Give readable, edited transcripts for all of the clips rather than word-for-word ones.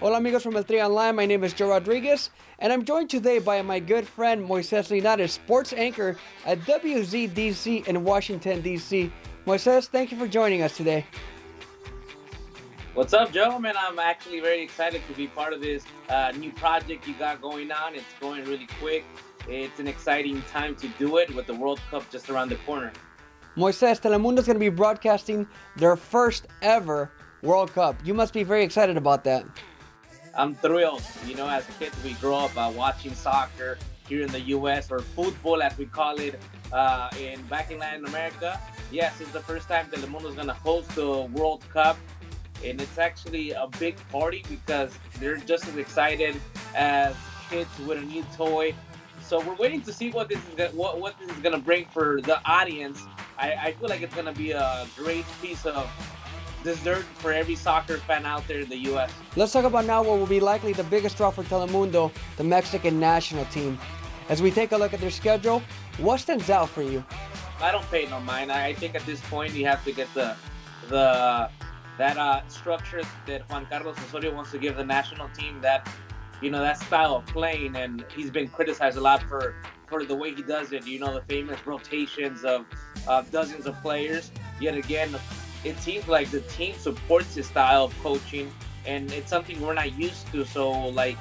Hola amigos from El Tri Online, my name is Joe Rodriguez, and I'm joined today by my good friend Moises Linares, sports anchor at WZDC in Washington, D.C. Moises, thank you for joining us today. What's up, Joe? Man, I'm actually very excited to be part of this new project you got going on. It's going really quick. It's an exciting time to do it with the World Cup just around the corner. Moises, Telemundo is going to be broadcasting their first ever World Cup. You must be very excited about that. I'm thrilled. You know, as kids, we grow up watching soccer here in the U.S. or football, as we call it, in back in Latin America. Yes, it's the first time Telemundo is going to host the World Cup, and it's actually a big party because they're just as excited as kids with a new toy. So we're waiting to see what what this is gonna bring for the audience. I feel like it's gonna be a great piece of dessert for every soccer fan out there in the U.S. Let's talk about now what will be likely the biggest draw for Telemundo, the Mexican national team. As we take a look at their schedule, what stands out for you? I don't pay no mind. I think at this point you have to get the that structure that Juan Carlos Osorio wants to give the national team, that that style of playing, and he's been criticized a lot for the way he does it. The famous rotations of dozens of players. Yet again, it seems like the team supports his style of coaching, and it's something we're not used to. So, like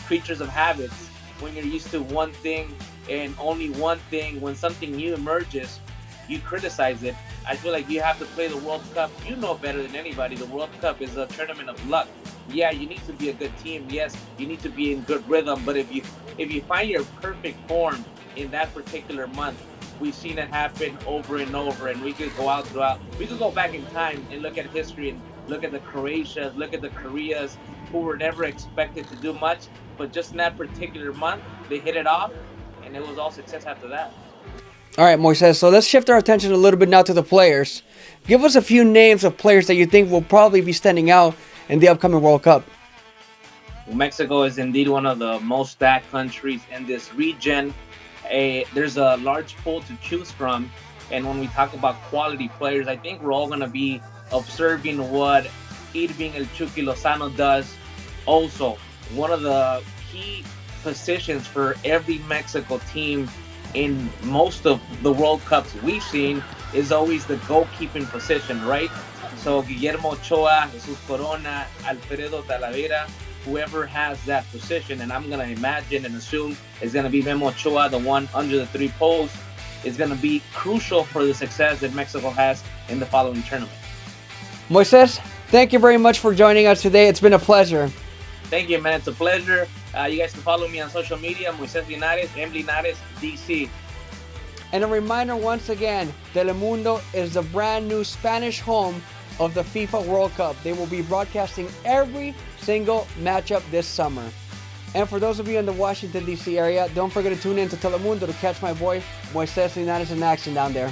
creatures of habits, when you're used to one thing and only one thing, when something new emerges, you criticize it. I feel like you have to play the World Cup. You know better than anybody. The World Cup is a tournament of luck. Yeah, you need to be a good team. Yes, you need to be in good rhythm. But if you find your perfect form in that particular month, we've seen it happen over and over. And we could go out throughout. We could go back in time and look at history and look at the Croatias, look at the Koreas, who were never expected to do much, but just in that particular month, they hit it off, and it was all success after that. All right, Moises, so let's shift our attention a little bit now to the players. Give us a few names of players that you think will probably be standing out in the upcoming World Cup. Mexico is indeed one of the most stacked countries in this region. There's a large pool to choose from. And when we talk about quality players, I think we're all going to be observing what Irving El Chucky Lozano does. Also, one of the key positions for every Mexico team in most of the World Cups we've seen is always the goalkeeping position, right? So Guillermo Ochoa, Jesus Corona, Alfredo Talavera, whoever has that position, and I'm gonna imagine and assume it's gonna be Memo Ochoa, the one under the three posts, is gonna be crucial for the success that Mexico has in the following tournament. Moises, thank you very much for joining us today. It's been a pleasure. Thank you, man. It's a pleasure. You guys can follow me on social media, Moises Linares, M. Linares, DC. And a reminder once again, Telemundo is the brand new Spanish home of the FIFA World Cup. They will be broadcasting every single matchup this summer. And for those of you in the Washington, D.C. area, don't forget to tune in to Telemundo to catch my boy Moises Linares in action down there.